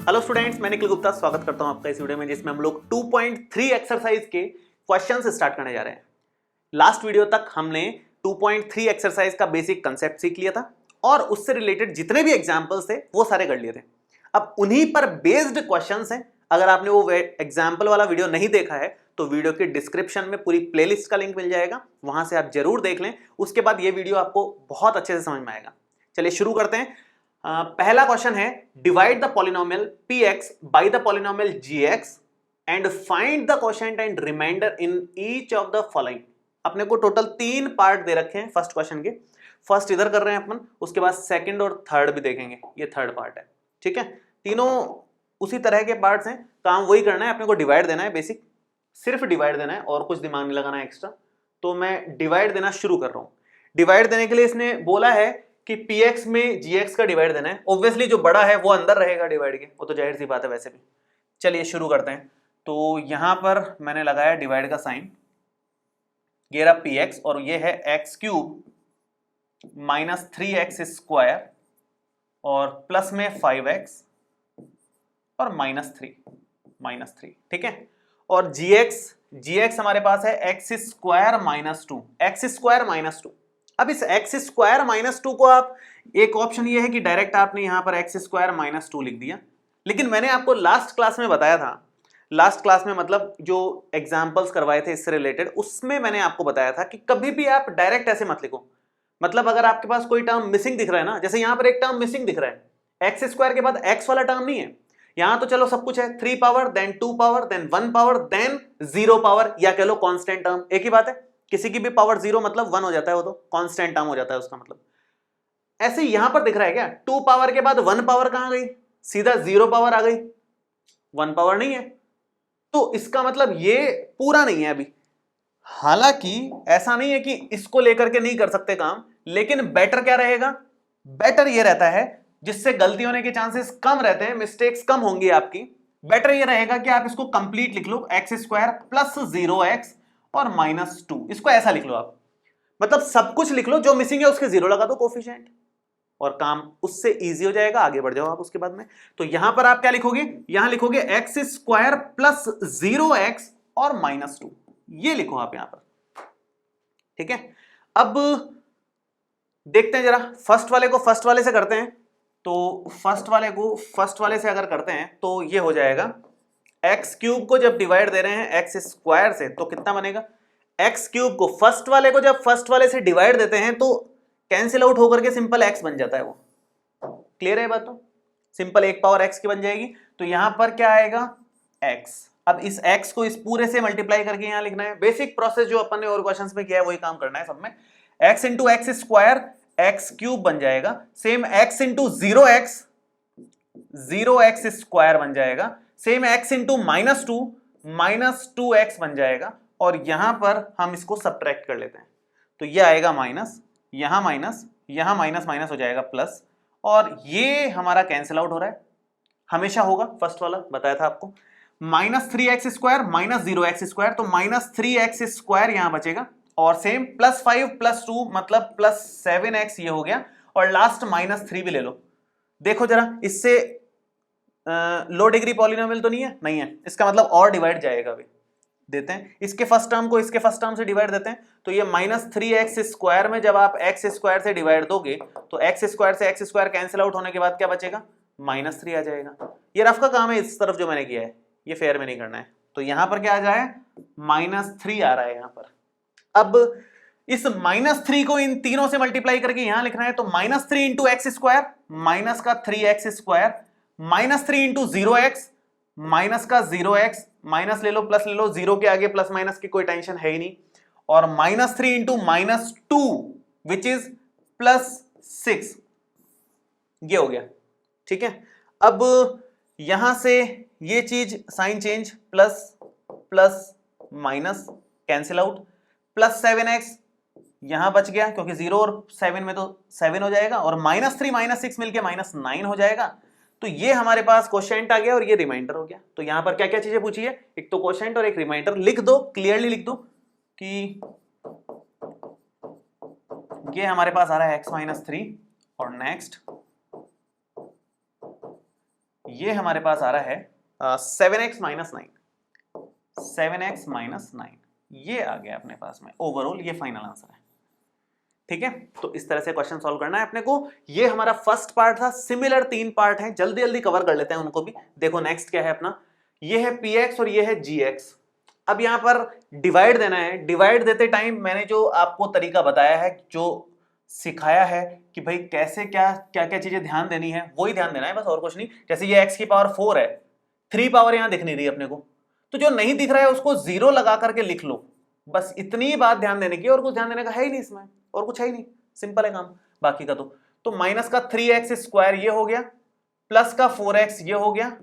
Hello students, मैं निखिल गुप्ता स्वागत करता हूं आपका इस वीडियो में जिसमें हम लोग 2.3 एक्सरसाइज के क्वेश्चंस स्टार्ट करने जा रहे हैं। लास्ट वीडियो तक हमने 2.3 एक्सरसाइज का बेसिक कंसेप्ट सीख लिया था और उससे रिलेटेड जितने भी एग्जांपल्स थे वो सारे कर लिए थे। अब उन्हीं पर बेस्ड क्वेश्चंस हैं। अगर आपने वो एग्जाम्पल वाला वीडियो नहीं देखा है तो वीडियो के डिस्क्रिप्शन में पूरी प्लेलिस्ट का लिंक मिल जाएगा, वहां से आप जरूर देख लें। उसके बाद ये वीडियो आपको बहुत अच्छे से समझ में आएगा। चलिए शुरू करते हैं। पहला क्वेश्चन है, divide the polynomial px by the polynomial gx and find the quotient and remainder in each of the following. अपने को टोटल 3 पार्ट दे रखे हैं फर्स्ट क्वेश्चन के। फर्स्ट इधर कर रहे हैं अपन, उसके बाद सेकंड और थर्ड भी देखेंगे। ये थर्ड पार्ट है, ठीक है। तीनों उसी तरह के पार्ट्स हैं, काम वही करना है। अपने को डिवाइड देना है, बेसिक सिर्फ डिवाइड देना है और कुछ दिमाग नहीं लगाना है एक्स्ट्रा। तो मैं डिवाइड देना शुरू कर रहा हूं। डिवाइड देने के लिए इसने बोला है कि px में gx का डिवाइड देना है। ऑब्वियसली जो बड़ा है वो अंदर रहेगा डिवाइड के, वो तो जाहिर सी बात है वैसे भी। चलिए शुरू करते हैं। तो यहां पर मैंने लगाया डिवाइड का साइन, ये रहा px और ये है x cube minus 3x square और प्लस में 5x और माइनस 3, ठीक है। और gx हमारे पास है x स्क्वायर माइनस 2। अब इस एक्स स्क्वायर माइनस 2 को आप, एक ऑप्शन ये है कि डायरेक्ट आपने यहां पर एक्स स्क्वायर माइनस 2 लिख दिया, लेकिन मैंने आपको लास्ट क्लास में बताया था, लास्ट क्लास में मतलब जो एग्जांपल्स करवाए थे इससे रिलेटेड, उसमें मैंने आपको बताया था कि कभी भी आप डायरेक्ट ऐसे मत लिखो। मतलब अगर आपके पास कोई टर्म मिसिंग दिख रहा है ना, जैसे यहां पर एक टर्म मिसिंग दिख रहा है, एक्स स्क्वायर के बाद एक्स वाला टर्म नहीं है। यहां तो चलो सब कुछ है, 3 power then 2 power then 1 power then 0 power, या कह लो कांस्टेंट टर्म, एक ही बात है। किसी की भी पावर 0 मतलब 1 हो जाता है, वो तो कांस्टेंट टर्म हो जाता है उसका मतलब। ऐसे यहां पर दिख रहा है क्या, 2 पावर के बाद 1 पावर कहां गई, सीधा 0 पावर आ गई, 1 पावर नहीं है। तो इसका मतलब ये पूरा नहीं है अभी। हालांकि ऐसा नहीं है कि इसको लेकर के नहीं कर सकते काम, लेकिन बेटर क्या रहेगा, बेटर ये रहता है जिससे गलती होने के चांसेस कम रहते हैं, मिस्टेक्स कम होंगी आपकी। बेटर ये रहेगा कि आप इसको कंप्लीट लिख लो, एक्स स्क्वायर प्लस 0x और माइनस 2, इसको ऐसा लिख लो आप। मतलब सब कुछ लिख लो, जो मिसिंग है उसके 0 लगा दो कोफिशिएंट, और काम उससे इजी हो जाएगा। आगे बढ़ जाओ आप उसके बाद में। तो यहां पर आप क्या लिखोगे, यहां लिखोगे एक्स स्क्वायर प्लस 0x और माइनस 2, ये लिखो आप यहां पर, ठीक है। अब देखते हैं जरा, फर्स्ट वाले को फर्स्ट वाले से करते हैं। तो फर्स्ट वाले को फर्स्ट वाले से अगर करते हैं तो ये हो जाएगा, एक्स क्यूब को जब डिवाइड दे रहे हैं एक्स स्क्वायर से तो कितना बनेगा, एक्स क्यूब को फर्स्ट वाले को जब फर्स्ट वाले से डिवाइड देते हैं तो कैंसिल आउट होकर के सिंपल एक्स बन जाता है। वो क्लियर है बात, तो सिंपल 1 पावर एक्स की बन जाएगी। तो यहां पर क्या आएगा, एक्स। अब इस एक्स को इस पूरे से मल्टीप्लाई करके यहां लिखना है। बेसिक प्रोसेस जो अपन ने और क्वेश्चंस में किया है वही काम करना है सब में। X into x square x cube बन जाएगा, same x into 0x square बन जाएगा, same x into minus 2x बन जाएगा। और यहां पर हम इसको सब्ट्रैक्ट कर लेते हैं तो ये आएगा माइनस, यहां माइनस माइनस हो जाएगा प्लस, और ये हमारा कैंसिल आउट हो रहा है, हमेशा होगा फर्स्ट वाला, बताया था आपको। Minus 3x square minus 0x square, तो माइनस 3x स्क्वायर यहां बचेगा, और सेम प्लस 5 प्लस 2 मतलब प्लस 7x ये हो गया, और लास्ट माइनस 3 भी ले लो। देखो जरा, इससे लो डिग्री पॉलिनोमियल तो नहीं है, इसका मतलब और डिवाइड जाएगा। अभी देते हैं इसके फर्स्ट टर्म को इसके फर्स्ट टर्म से डिवाइड देते हैं। तो ये माइनस 3x स्क्वायर में जब आप x स्क्वायर से डिवाइड दोगे तो x स्क्वायर से x स्क्वायर कैंसिल आउट होने के बाद क्या बचेगा, माइनस 3 आ जाएगा। ये रफ का काम है, इस तरफ जो मैंने किया है ये फेयर में नहीं करना है। तो यहां पर क्या आ जाए, माइनस 3 आ रहा है यहां पर। अब इस माइनस 3 को इन तीनों से मल्टीप्लाई करके यहां लिखना है, तो minus 3 into x square, minus का 3x square, minus 3 into 0x, minus का 0x, माइनस ले लो प्लस ले लो, 0 के आगे प्लस माइनस की कोई टेंशन है ही नहीं, और minus 3 into minus 2 which is plus 6, ये हो गया, ठीक है। अब यहां से ये चीज sign change, plus plus minus cancel out, plus 7x यहां बच गया क्योंकि 0 और 7 में तो 7 हो जाएगा, और माइनस 3 माइनस 6 मिलके माइनस 9 हो जाएगा। तो ये हमारे पास क्वोशिएंट आ गया और ये रिमाइंडर हो गया। तो यहां पर क्या क्या चीजें पूछी है, एक तो क्वोशिएंट और एक रिमाइंडर। लिख दो, क्लियरली लिख दो कि ये हमारे पास आ रहा है x माइनस 3, और नेक्स्ट ये हमारे पास आ रहा है 7x माइनस 9, 7x माइनस 9, ये आ गया अपने पास में। ओवरऑल ये फाइनल आंसर है। ठीक है, तो इस तरह से क्वेश्चन सॉल्व करना है अपने को। ये हमारा फर्स्ट पार्ट था। सिमिलर 3 पार्ट हैं, जल्दी जल्दी कवर कर लेते हैं उनको भी। देखो नेक्स्ट क्या है अपना, ये है px और ये है gx। अब यहां पर डिवाइड देना है। डिवाइड देते टाइम मैंने जो आपको तरीका बताया है, जो सिखाया है कि भाई कैसे क्या क्या क्या चीजें ध्यान देनी है, वही ध्यान देना है बस, और कुछ नहीं। जैसे ये x की पावर 4 है, 3 पावर यहां दिख नहीं रही अपने को, तो जो नहीं दिख रहा है उसको 0 लगा करके लिख लो। बस इतनी ही बात ध्यान देने की, और कुछ ध्यान देने का है ही नहीं इसमें, और कुछ है ही नहीं। सिंपल है काम बाकी का। तो माइनस का 3x स्क्वायर ये हो गया, प्लस का 4x ये हो गया,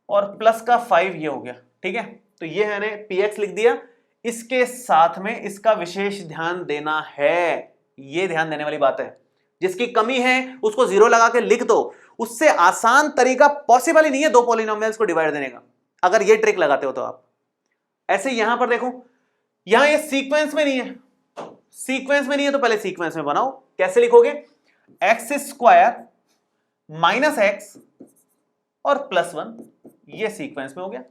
और प्लस का 5 ये हो गया। ठीक है, तो ये मैंने px लिख दिया। इसके साथ में इसका विशेष ध्यान देना है, ये ध्यान देने वाली बात है। जिसकी कमी है उसको 0 लगा के लिख दो। उससे आसान तरीका पॉसिबल ही नहीं है दो पॉलिनोमियल्स को डिवाइड देने का, अगर ये ट्रिक लगाते हो तो आप। ऐसे यहां पर देखो, यहां ये सीक्वेंस में नहीं है, सीक्वेंस में नहीं है तो पहले सीक्वेंस में बनाओ। कैसे लिखोगे, एक्स स्क्वायर माइनस एक्स और प्लस 1, ये सीक्वेंस में हो गया।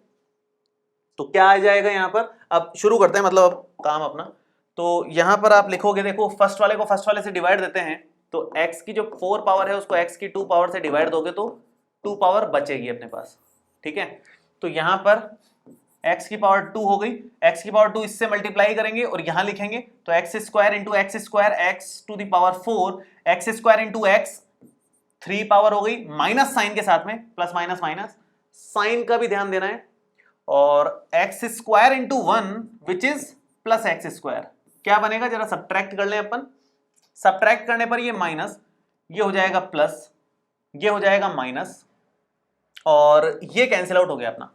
तो क्या आ जाएगा यहां पर, अब शुरू करते हैं मतलब अब काम अपना। तो यहां पर आप लिखोगे, देखो फर्स्ट वाले को फर्स्ट वाले से डिवाइड देते हैं, तो x की जो 4 पावर है उसको x की 2 पावर से डिवाइड दोगे तो 2 पावर बचेगी अपने पास। ठीक है, तो यहां पर x की पावर 2 हो गई, x की पावर 2 इससे मल्टीप्लाई करेंगे और यहां लिखेंगे, तो x square into x square x to the power 4, x square into x 3 power हो गई, माइनस साइन के साथ में, प्लस माइनस माइनस, साइन का भी ध्यान देना है, और x square into 1 which is plus x square. क्या बनेगा जरा सब्ट्रैक्ट कर लें अपन। सब्ट्रैक्ट करने पर ये माइनस, ये हो जाएगा प्लस, ये हो जाएगा माइनस, और ये कैंसिल आउट हो गया अपना।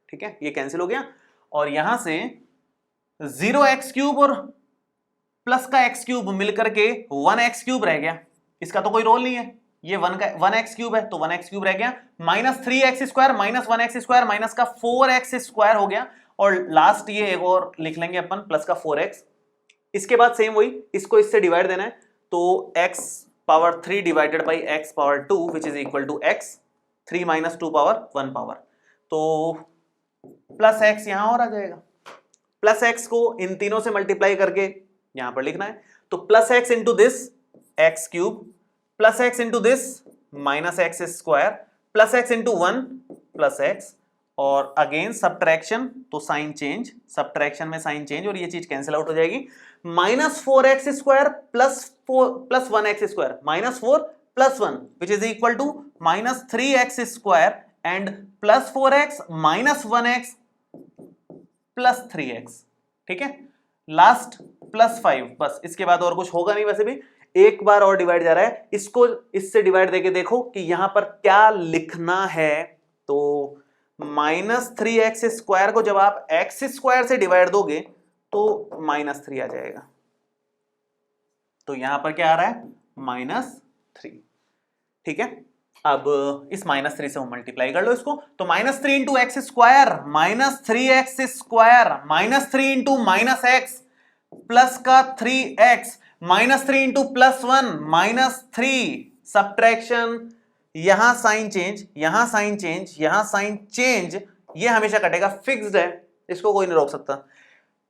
ठीक है, ये कैंसिल हो गया, और यहां से 0x क्यूब और प्लस का x क्यूब मिलकर के 1x क्यूब रह गया। इसका तो कोई रोल नहीं है, ये 1x क्यूब है तो 1x क्यूब रह गया, minus 3x square minus 1x square minus का 4x स्क्वायर हो गया, और लास्ट ये एक और लिख लेंगे अपन, प्लस का 4x। इसके बाद सेम वही, इसको इससे डिवाइड देना है, तो x power 3 divided by x power 2 which is equal to x 3 minus 2 power 1 power, तो प्लस x यहां और आ जाएगा। प्लस x को इन तीनों से मल्टीप्लाई करके यहां पर लिखना है, तो plus x into this x cube, plus x into this minus x square, plus x into 1 plus x, और अगेन सब्ट्रैक्शन तो साइन चेंज, सब्ट्रैक्शन में साइन चेंज, और ये चीज कैंसिल आउट हो जाएगी। Minus 4x square plus 1x square, minus 4 plus 1 which is equal to minus 3x square and plus 4x minus 1x plus 3x। ठीक है, last plus 5, बस इसके बाद और कुछ होगा नहीं। वैसे भी एक बार और डिवाइड जा रहा है, इसको इससे डिवाइड देके देखो कि यहां पर क्या लिखना है। तो माइनस 3x स्क्वायर को जब आप x स्क्वायर से डिवाइड दोगे तो माइनस 3 आ जाएगा, तो यहां पर क्या आ रहा है, माइनस 3। ठीक है, अब इस माइनस 3 से हम मल्टीप्लाई कर लो इसको, तो minus 3 into x square minus 3x square minus 3 into minus x plus का 3x minus 3 into plus 1 minus 3, subtraction, यहां साइन चेंज, यहां साइन चेंज, यहां साइन चेंज, ये हमेशा कटेगा, फिक्स्ड है, इसको कोई नहीं रोक सकता।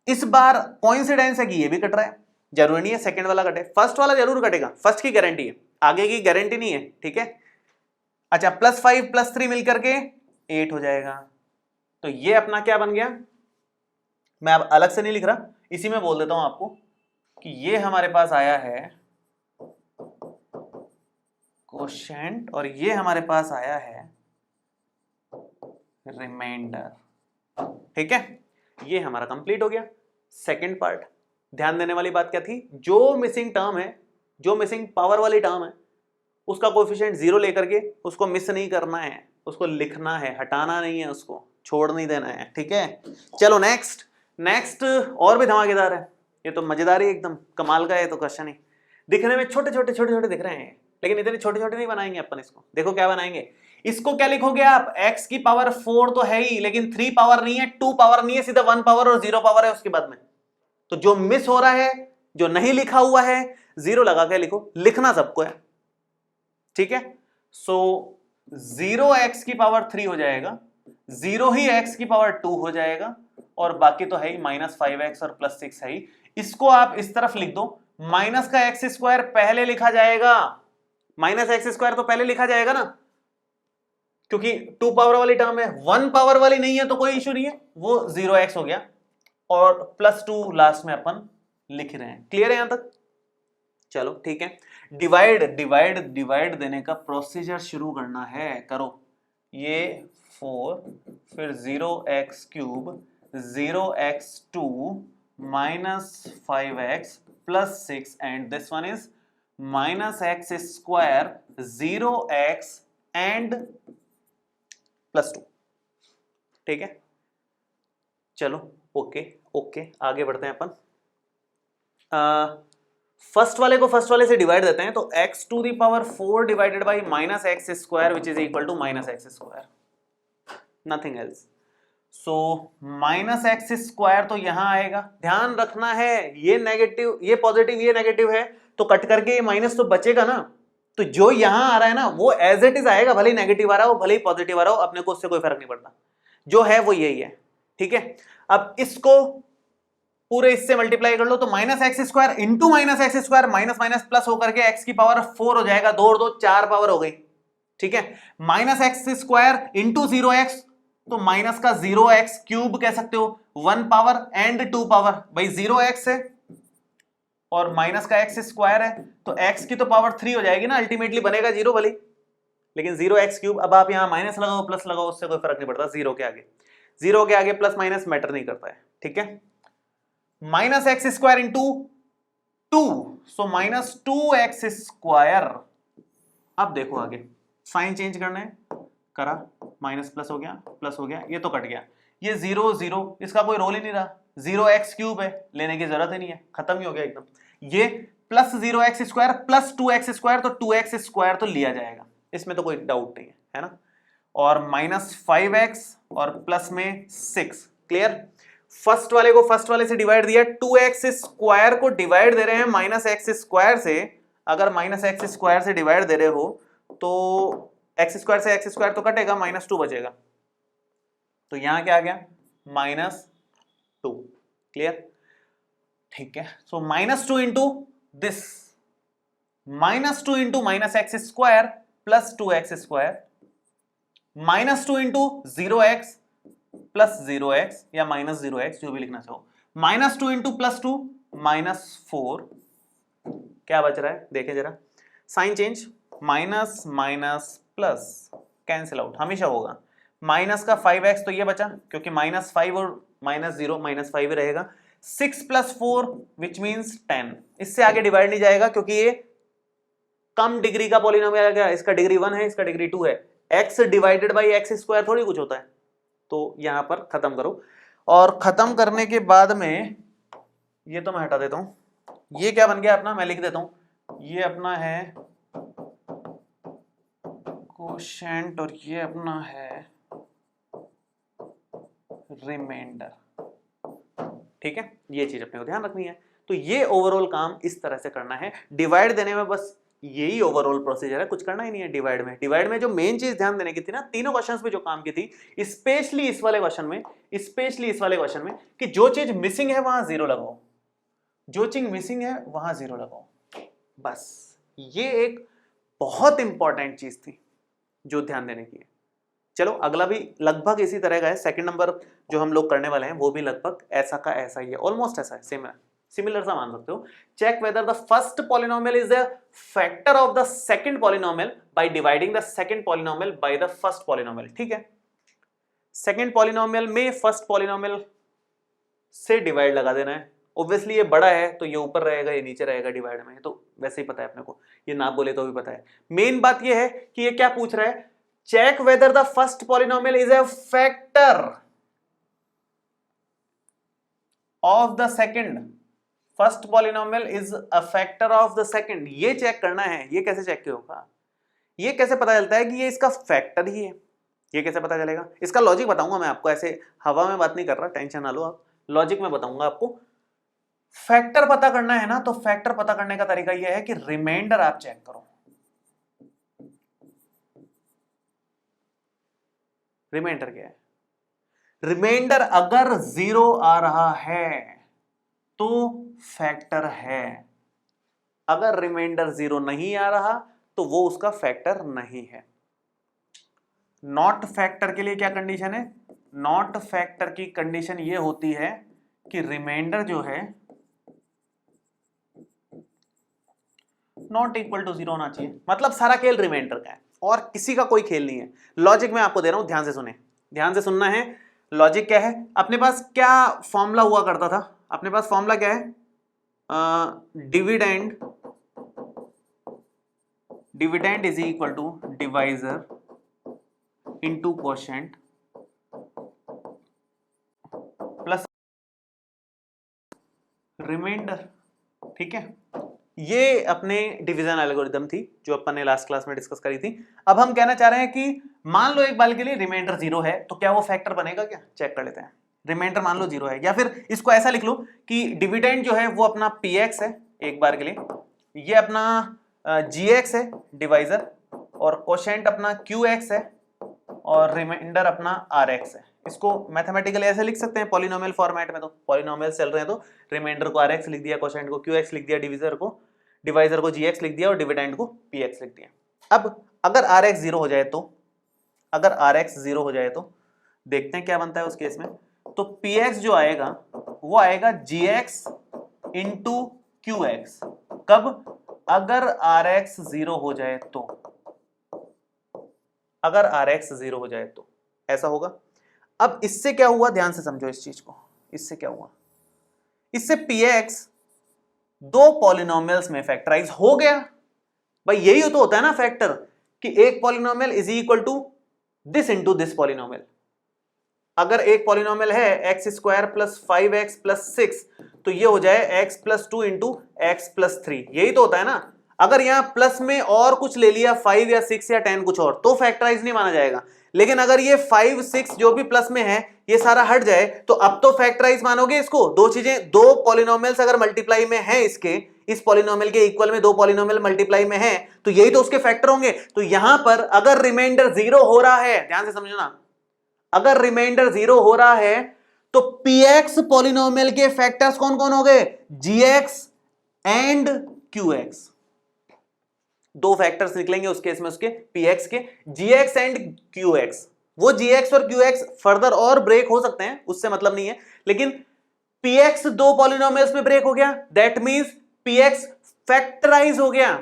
इस बार कोइंसिडेंस है कि ये भी कट रहा है, जरूरी नहीं है सेकंड वाला कटे, फर्स्ट वाला जरूर कटेगा, फर्स्ट की गारंटी है, आगे की गारंटी नहीं है। ठीक है, अच्छा प्लस 5 प्लस 3 मिलकर के 8 हो जाएगा, तो ये अपना क्या बन गया, मैं अब अलग से नहीं लिख रहा, इसी में बोल देता हूं आपको कि ये हमारे पास आया है कोशेंट, और ये हमारे पास आया है रिमाइंडर। ठीक है, ये हमारा कंप्लीट हो गया सेकंड पार्ट। ध्यान देने वाली बात क्या थी, जो मिसिंग टर्म है, जो मिसिंग पावर वाली टर्म है, उसका कोएफिशिएंट 0 लेकर के उसको मिस नहीं करना है, उसको लिखना है, हटाना नहीं है, उसको छोड़ नहीं देना है। ठीक है, चलो नेक्स्ट और भी धमाकेदार है, ये तो मजेदार ही एकदम कमाल का है, तो क्वेश्चन ही दिखने में छोटे छोटे दिख रहे हैं, लेकिन इतने छोटे नहीं बनाएंगे अपन इसको। देखो क्या बनाएंगे, इसको क्या लिखोगे आप, x की पावर 4 तो है ही, लेकिन 3 पावर नहीं है, 2 पावर नहीं है, सीधा 1 पावर और 0 पावर है उसके बाद में। तो जो मिस हो रहा है, जो नहीं लिखा हुआ है, 0 लगा के लिखो, लिखना सबको है। ठीक है, सो 0x की पावर 3 हो जाएगा, 0 ही x की पावर 2 हो जाएगा, और बाकी तो है ही -5x और +6 है ही। इसको आप इस तरफ लिख दो, माइनस का एक्स स्क्वायर पहले लिखा जाएगा, माइनस एक्स स्क्वायर तो पहले लिखा जाएगा ना, क्योंकि 2 पावर वाली टर्म है, 1 पावर वाली नहीं है तो कोई इशू नहीं है, वो 0x हो गया, और +2 लास्ट में अपन लिख रहे हैं। क्लियर है यहां तक? चलो ठीक है, डिवाइड डिवाइड डिवाइड देने का प्रोसीजर शुरू करना है, करो। ये 4 फिर 0x³ 0x2 -5x +6 and this one is -x² 0x and +2। ठीक है, चलो ओके ओके, आगे बढ़ते हैं अपन। फर्स्ट वाले को फर्स्ट वाले से डिवाइड देते हैं, तो x⁴ divided by -x² which is equal to -x², nothing else. So -x² तो यहां आएगा, ध्यान रखना है ये नेगेटिव, ये पॉजिटिव, ये नेगेटिव है, तो कट करके ये माइनस तो बचेगा ना, तो जो यहां आ रहा है ना वो एज इट इज आएगा, भले ही नेगेटिव आ रहा हो भले ही पॉजिटिव आ रहा हो, अपने को उससे कोई फर्क नहीं पड़ता, जो है वो यही है। ठीक है, अब इसको पूरे इससे मल्टीप्लाई कर लो, तो -x² into -x² minus minus plus होकर के x की पावर 4 हो जाएगा, 2 और 2 4 पावर हो गई। ठीक है, -x² इंटू 0x, तो माइनस का 0x³ कह सकते हो, 1 पावर एंड 2 पावर, भाई 0x है और माइनस का x² है, तो x की तो पावर 3 हो जाएगी ना, अल्टीमेटली बनेगा 0 भले, लेकिन 0x³। अब आप यहां माइनस लगाओ प्लस लगाओ, उससे कोई फर्क नहीं पड़ता, 0 के आगे प्लस माइनस मैटर नहीं करता है। ठीक है, -x² इंटू 2, सो -2x²। अब देखो आगे साइन चेंज करना है, करा, माइनस प्लस हो गया, ये तो कट गया, ये 0 0, इसका कोई रोल ही नहीं रहा, 0x³ है, लेने की जरूरत ही नहीं है, खत्म ही हो गया एकदम। ये +0x² प्लस 2x², तो 2x² तो लिया जाएगा, इसमें तो कोई डाउट नहीं है ना, और -5x और प्लस में 6। क्लियर, फर्स्ट वाले को फर्स्ट वाले से डिवाइड दिया, 2x² को डिवाइड दे रहे हैं -x² से, अगर -x² से डिवाइड दे रहे हो तो x² से x² तो कटेगा, -2 बचेगा, तो यहां क्या आ गया -2। क्लियर, ठीक है, सो -2 into this, -2 into -x² plus 2x², -2 into 0x plus 0x या -0x, जो भी लिखना चाहो, -2 इंटू +2 -4, क्या बच रहा है देखें जरा, sign change, minus minus plus cancel out हमेशा होगा, माइनस का 5x तो ये बचा, क्योंकि -5 और -0 -5 ही रहेगा, 6 + 4 विच मीन्स 10, इससे आगे डिवाइड नहीं जाएगा, क्योंकि ये कम डिग्री का पॉलिनोमियल है, क्या इसका डिग्री 1 है, इसका डिग्री 2 है, x डिवाइडेड बाई x² थोड़ी कुछ होता है, तो यहां पर खत्म करो, और खत्म करने के बाद में ये तो मैं हटा देता हूं, ये क्या बन गया अपना, मैं लिख देता हूं, ये अपना है कोशेंट और ये अपना है रिमाइंडर। ठीक है, ये चीज अपने को ध्यान रखनी है, तो ये ओवरऑल काम इस तरह से करना है, डिवाइड देने में बस यही ओवरऑल प्रोसीजर है, कुछ करना ही नहीं है। डिवाइड में जो मेन चीज ध्यान देने की थी ना, तीनों क्वेश्चंस में जो काम की थी, स्पेशली इस वाले क्वेश्चन में, कि जो चीज मिसिंग है वहां 0 लगाओ, जो चीज मिसिंग है वहां 0 लगाओ, बस ये एक बहुत इंपॉर्टेंट चीज थी जो ध्यान देने की है। चलो अगला भी लगभग इसी तरह का है, सेकंड नंबर जो हम लोग करने वाले हैं वो भी लगभग ऐसा का ऐसा ही है, ऑलमोस्ट ऐसा है, सिमिलर सा मान सकते हो। Check whether the first polynomial is the factor of the second polynomial by dividing the second polynomial by the first polynomial. ठीक है, सेकंड पॉलिनोमियल में फर्स्ट पॉलिनोमियल से डिवाइड लगा देना है, ऑब्वियसली ये बड़ा है तो ये ऊपर रहेगा, ये नीचे रहेगा डिवाइड में, तो वैसे ही पता है अपने को, ये ना बोले तो भी पता है। मेन बात ये है कि ये क्या पूछ रहा है, check whether the first polynomial is a factor of the second, first polynomial is a factor of the second, ये चेक करना है। ये कैसे चेक होगा, ये कैसे पता चलता है कि ये इसका फैक्टर ही है, ये कैसे पता चलेगा, इसका लॉजिक बताऊंगा मैं आपको, ऐसे हवा में बात नहीं कर रहा, टेंशन ना लो आप, लॉजिक में बताऊंगा आपको। फैक्टर पता करना है ना, तो फैक्टर पता करने का तरीका यह है कि रिमाइंडर आप चेक करो, रिमाइंडर क्या है? रिमाइंडर अगर 0 आ रहा है तो फैक्टर है, अगर रिमाइंडर 0 नहीं आ रहा तो वो उसका फैक्टर नहीं है। नॉट फैक्टर के लिए क्या कंडीशन है? नॉट फैक्टर की कंडीशन ये होती है कि रिमाइंडर जो है नॉट इक्वल टू 0 होना चाहिए, मतलब सारा खेल रिमाइंडर का है और किसी का कोई खेल नहीं है। लॉजिक मैं आपको दे रहा हूं, ध्यान से सुने, ध्यान से सुनना है। लॉजिक क्या है? अपने पास क्या फॉर्मूला हुआ करता था? अपने पास फॉर्मूला क्या है? Dividend, dividend is equal to divisor into quotient plus remainder. ठीक है, ये अपने डिवीजन एल्गोरिथम थी जो अपन ने लास्ट क्लास में डिस्कस करी थी। अब हम कहना चाह रहे हैं कि मान लो एक बार के लिए रिमाइंडर 0 है तो क्या वो फैक्टर बनेगा? क्या चेक कर लेते हैं। रिमाइंडर मान लो 0 है, या फिर इसको ऐसा लिख लो कि डिविडेंड जो है वो अपना px है एक बार के लिए, ये अपना gx है डिवाइजर, और क्वोशिएंट अपना qx है, और रिमाइंडर अपना rx है। इसको मैथमेटिकली ऐसे लिख सकते हैं पॉलिनोमियल फॉर्मेट में, तो पॉलिनोमियल चल रहे हैं तो रिमाइंडर को rx लिख दिया, क्वोशिएंट को qx लिख दिया, डिवाइजर को gx लिख दिया और डिविडेंड को px लिख दिया। अब अगर rx 0 हो जाए तो, अगर rx 0 हो जाए तो देखते हैं क्या बनता है उस केस में। तो px जो आएगा वो आएगा gx इंटू qx। कब? अगर rx 0 हो जाए तो, अगर rx 0 हो जाए तो ऐसा होगा। अब इससे क्या हुआ, ध्यान से समझो इस चीज को। इससे क्या हुआ? इससे px दो पॉलिनोमियल्स में फैक्टराइज हो गया। भाई यही तो होता है ना फैक्टर, कि एक polynomial is equal to this into this polynomial. अगर एक पॉलिनोमियल है x square plus 5x plus 6 तो ये हो जाए x plus 2 into x plus 3। यही तो होता है ना। अगर यहां प्लस में और कुछ ले लिया 5 या 6 या 10 कुछ और, तो फैक्टराइज नहीं माना जाएगा। लेकिन अगर ये 5 6 जो भी प्लस में है ये सारा हट जाए तो अब तो फैक्टराइज मानोगे इसको। दो चीजें, दो पॉलिनोमियल्स अगर मल्टीप्लाई में है इसके, इस पॉलिनोमियल के इक्वल में दो पॉलिनोमियल मल्टीप्लाई में है तो यही तो उसके फैक्टर होंगे। तो यहां पर अगर रिमाइंडर 0 हो रहा है, ध्यान से समझना, अगर रिमाइंडर 0 हो रहा है तो px पॉलिनोमियल के फैक्टर्स कौन कौन हो गए? gx and qx। दो फैक्टर्स निकलेंगे उस केस में उसके px के, gx एंड qx। वो gx और qx फर्दर और ब्रेक हो सकते हैं, उससे मतलब नहीं है, लेकिन px दो पॉलिनोमियल्स में ब्रेक हो गया, दैट मींस px फैक्टराइज हो गया।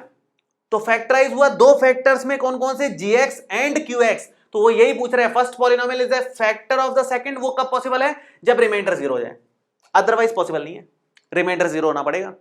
तो फैक्टराइज हुआ दो फैक्टर्स में, कौन कौन से? gx and qx। तो वो यही पूछ रहे हैं, first polynomial is the factor of the second. वो कब पॉसिबल है? जब रिमाइंडर 0 हो जाए, अदरवाइज पॉसिबल नहीं है। रिमाइंडर 0 होना पड़ेगा,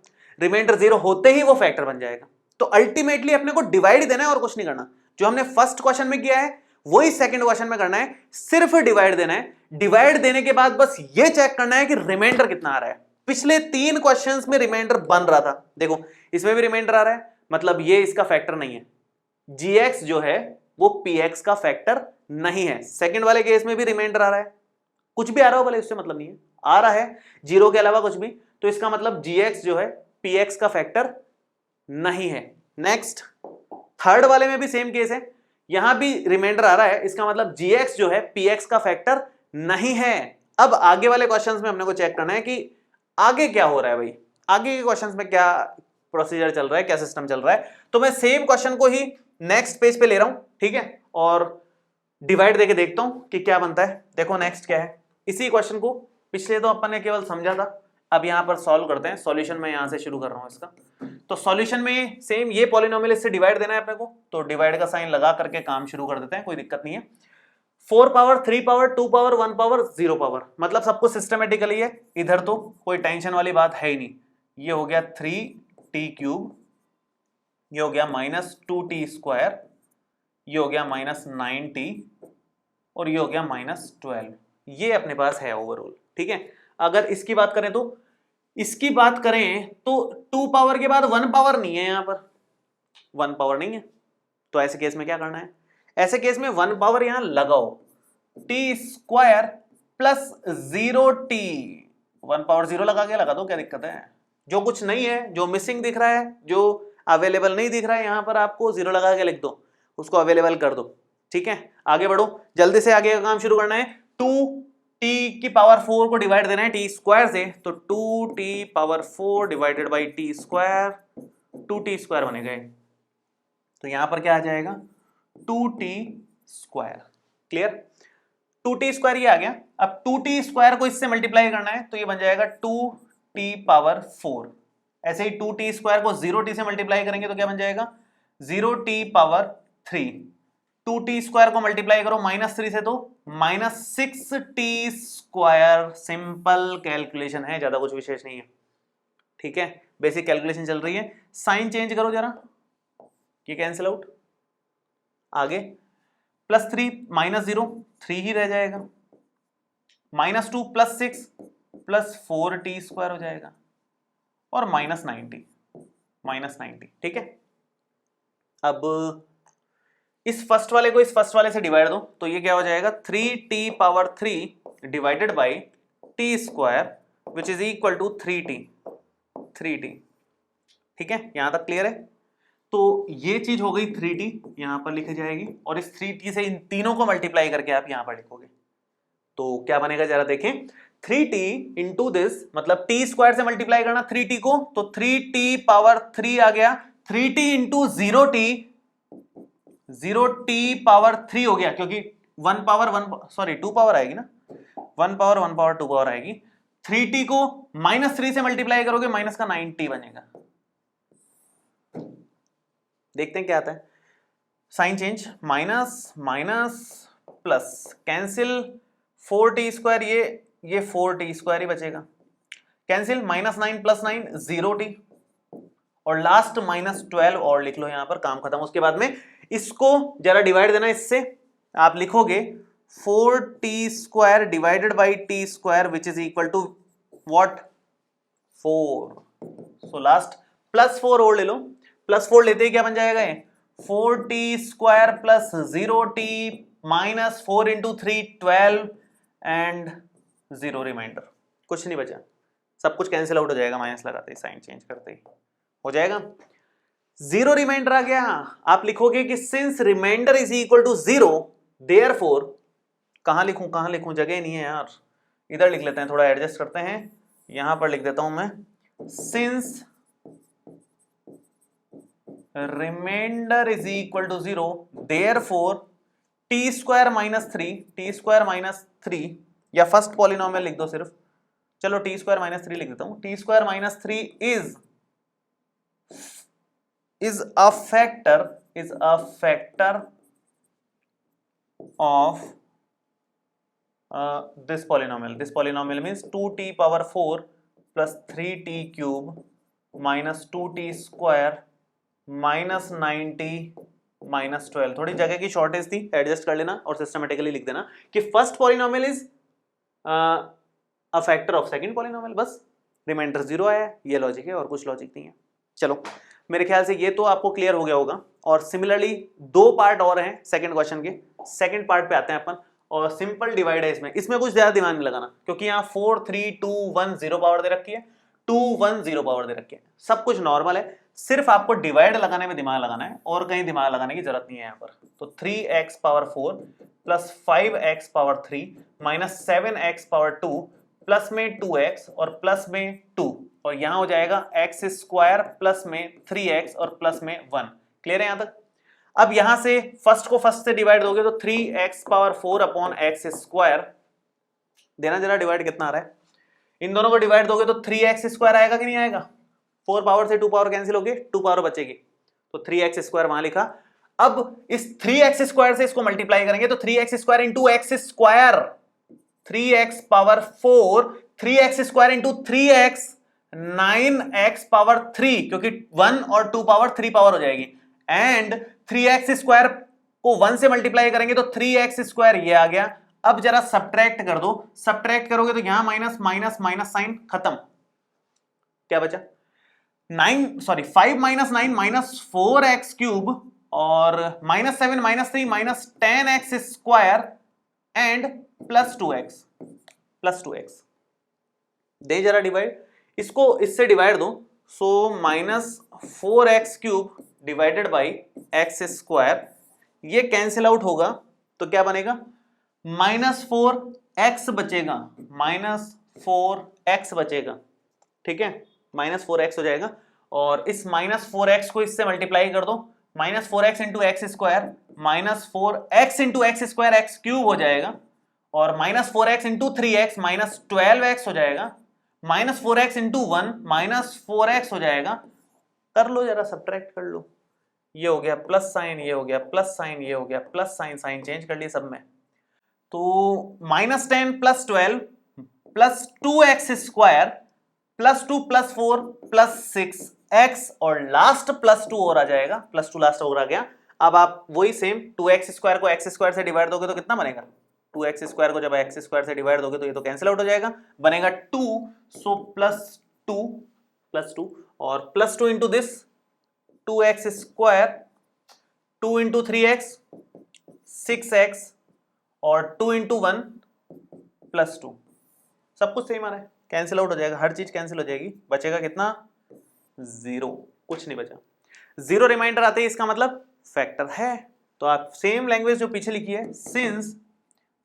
रिमाइंडर 0 होते ही वो फैक्टर बन जाएगा। तो अल्टीमेटली अपने को डिवाइड देना है और कुछ नहीं करना। जो हमने फर्स्ट क्वेश्चन में किया है वही सेकंड क्वेश्चन में करना है, सिर्फ डिवाइड देना है। डिवाइड देने के बाद बस ये चेक करना है कि रिमाइंडर कितना आ रहा है। पिछले 3 क्वेश्चंस में रिमाइंडर बन रहा था, देखो इसमें भी रिमाइंडर आ रहा है, मतलब ये इसका फैक्टर नहीं है। gx जो है वो px का फैक्टर नहीं है। सेकंड वाले केस में भी रिमाइंडर आ रहा है, कुछ भी आ रहा हो भले, उससे मतलब नहीं है, आ रहा है 0 के अलावा कुछ भी, तो इसका मतलब gx जो है px का फैक्टर नहीं है। नेक्स्ट, थर्ड वाले में भी सेम केस है, यहां भी रिमाइंडर आ रहा है, इसका मतलब gx जो है px का फैक्टर नहीं है। अब आगे वाले क्वेश्चंस में हमने को चेक करना है कि आगे क्या हो रहा है भाई, आगे के क्वेश्चंस में क्या प्रोसीजर चल रहा है, क्या सिस्टम चल रहा है। तो मैं सेम क्वेश्चन को ही नेक्स्ट पेज पे ले रहा हूं, ठीक है, और डिवाइड देके देखता हूं कि क्या बनता है। देखो नेक्स्ट क्या है, इसी क्वेश्चन को पिछले तो अपन ने केवल समझा था, अब यहां पर सॉल्व करते हैं। सॉल्यूशन में यहां से शुरू कर रहा हूं इसका। तो सॉल्यूशन में सेम ये पॉलिनोमियल इससे डिवाइड देना है अपने को, तो डिवाइड का साइन लगा करके काम शुरू कर देते हैं, कोई दिक्कत नहीं है। 4 power 3 power 2 power 1 power 0 power, मतलब सब कुछ सिस्टमेटिकली है, इधर तो कोई टेंशन वाली बात है ही नहीं। ये हो गया 3t क्यूब, ये हो गया -2t स्क्वायर, ये हो गया -9t, और ये हो गया -12। ये अपने पास है ओवरऑल, ठीक है। अगर इसकी बात करें तो, इसकी बात करें तो 2 पावर के बाद 1 पावर नहीं है, यहां पर 1 पावर नहीं है, तो ऐसे केस में क्या करना है? ऐसे केस में 1 पावर यहां लगाओ, t square plus 0t, 1 power 0 लगा दो, क्या दिक्कत है? जो कुछ नहीं है, जो मिसिंग दिख रहा है, जो अवेलेबल नहीं दिख रहा है, यहां पर आपको 0 लगा के लिख दो, उसको अवेलेबल कर दो। ठीक है, आगे बढ़ो, जल्दी से आगे का काम शुरू करना है। 2t⁴ को डिवाइड देना है t² से, तो 2t⁴ divided by t², 2t² बनेगा। तो यहां पर क्या आ जाएगा 2t²। क्लियर, 2t² ये आ गया। अब 2t² को इससे मल्टीप्लाई करना है तो ये बन जाएगा 2t⁴। ऐसे ही 2t² को 0t से मल्टीप्लाई करेंगे तो क्या बन जाएगा 0t⁴। 2t² को मल्टीप्लाई करो -3 से तो -6t²। सिंपल कैलकुलेशन है, ज्यादा कुछ विशेष नहीं है। ठीक है, बेसिक कैलकुलेशन चल रही है। साइन चेंज करो जरा, ये कैंसिल आउट, आगे +3 -0 3 ही रह जाएगा, -2 +6 +4t² हो जाएगा, और -90। ठीक है, अब इस फर्स्ट वाले को इस फर्स्ट वाले से डिवाइड दो तो ये क्या हो जाएगा 3t⁴ divided by t² which is equal to 3t। ठीक है, यहां तक क्लियर है। तो ये चीज हो गई 3t, यहां पर लिखी जाएगी, और इस 3t से इन तीनों को मल्टीप्लाई करके आप यहां पर लिखोगे तो क्या बनेगा जरा देखें। 3t इंटू दिस, मतलब t² से मल्टीप्लाई करना 3t को, तो 3t⁴ आ गया। 3t इंटू 0t⁴ हो गया, क्योंकि 2 पावर आएगी ना, 1 पावर 2 पावर आएगी। 3t को -3 से मल्टीप्लाई करोगे माइनस का 9t बनेगा। देखते हैं क्या आता है। Sign change, minus plus, cancel 4t², ये 4t² ही बचेगा, कैंसिल -9 + 9 0t, और लास्ट -12 और लिख लो यहां पर, काम खत्म। उसके बाद में इसको जरा डिवाइड देना, इससे आप लिखोगे 4t² divided by t² which is equal to what 4। So last +4 और ले लो, +4 लेते ही क्या बन जाएगा ये 4t² + 0t -4 × 3 12 एंड 0 रिमाइंडर, कुछ नहीं बचा, सब कुछ कैंसिल आउट हो जाएगा माइनस लगाते ही, साइन चेंज करते ही हो जाएगा। 0 रिमाइंडर आ गया। आप लिखोगे कि since remainder is equal to 0 therefore, कहां लिखूं जगह नहीं है यार, इधर लिख लेते हैं, थोड़ा एडजस्ट करते हैं, यहां पर लिख देता हूं मैं, since remainder is equal to 0 therefore t² - 3, या फर्स्ट पॉलिनोमियल लिख दो सिर्फ, चलो t² - 3 लिख देता हूं, t² - 3 is a factor of this polynomial. This polynomial means 2t⁴ plus 3t³ minus 2t² minus 90 minus 12। थोड़ी जगह की शॉर्टेज थी, एडजस्ट कर लेना और सिस्टमेटिकली लिख देना कि first polynomial is a factor of second polynomial, बस रिमाइंडर 0 आया, ये लॉजिक है और कुछ लॉजिक नहीं है। चलो, मेरे ख्याल से ये तो आपको क्लियर हो गया होगा। और सिमिलरली 2 पार्ट और हैं सेकंड क्वेश्चन के, सेकंड पार्ट पे आते हैं अपन, और सिंपल डिवाइड है इसमें कुछ ज्यादा दिमाग नहीं लगाना, क्योंकि यहाँ 4 3 2 1 0 पावर दे रखी है, 2 1 0 पावर दे रखी है, सब कुछ नॉर्मल है, सिर्फ आपको डिवाइड लगाने में दिमाग लगाना है और कहीं दिमाग लगाने की जरूरत नहीं है यहाँ पर। तो 3x⁴ plus 5x⁴ minus 7x⁴ plus में 2x और प्लस में 2, और यहां हो जाएगा x² प्लस में 3x और प्लस में 1। क्लियर है यहां तक। अब यहां से फर्स्ट को फर्स्ट से डिवाइड दोगे तो 3x⁴ अपॉन x² देना, जरा डिवाइड कितना आ रहा है, इन दोनों को डिवाइड दोगे तो 3x² आएगा कि नहीं आएगा, 4 पावर से 2 पावर कैंसिल होगी, 2 पावर बचेगी, तो 3x² वहां लिखा। अब इस 3x² से इसको मल्टीप्लाई करेंगे तो 3x² into x², 3x⁴, 3x² into 3x 9x⁴, क्योंकि 1 और 2 पावर 3 पावर हो जाएगी, एंड 3x² को 1 से मल्टीप्लाई करेंगे तो 3x² ये आ गया। अब जरा सब्ट्रैक्ट कर दो, सब्ट्रैक्ट करोगे तो यहां माइनस माइनस माइनस साइन खत्म, क्या बचा 5 - 9 -4x³ और -7 -3 -10x² एंड प्लस 2x दे जरा डिवाइड, इसको इससे डिवाइड दो, सो -4x³ डिवाइडेड बाई x², ये कैंसिल आउट होगा तो क्या बनेगा, -4x बचेगा, -4x बचेगा, ठीक है, -4x हो जाएगा। और इस -4x को इससे मल्टीप्लाई कर दो, -4x into x square, -4x into x square x cube हो जाएगा, और -4x इंटू 3x -12x हो जाएगा, -4x इंटू 1 -4x हो जाएगा। कर लो जरा, सब्ट्रैक्ट कर लो, ये हो गया प्लस साइन, ये हो गया प्लस साइन, ये हो गया प्लस साइन, साइन चेंज कर लिए सब में। तो -10 + 12 + 2x स्क्वायर +2 + 4 + 6x, और लास्ट +2 और आ जाएगा, +2 लास्ट और आ गया। अब आप वही सेम 2x स्क्वायर को x स्क्वायर से डिवाइड दोगे तो कितना बनेगा, 2x स्क्वायर को जब x स्क्वायर से डिवाइड दोगे तो ये तो कैंसिल आउट हो जाएगा, बनेगा 2, सो +2 और +2 into this 2x square, 2 into 3x 6x, और 2 इंटू 1 +2, सब कुछ सेम आ रहा है, कैंसिल आउट हो जाएगा, हर चीज कैंसिल हो जाएगी, बचेगा कितना, 0, कुछ नहीं बचा। 0 रिमाइंडर आते ही इसका मतलब फैक्टर है। तो आप सेम लैंग्वेज जो पीछे लिखी है, सिंस,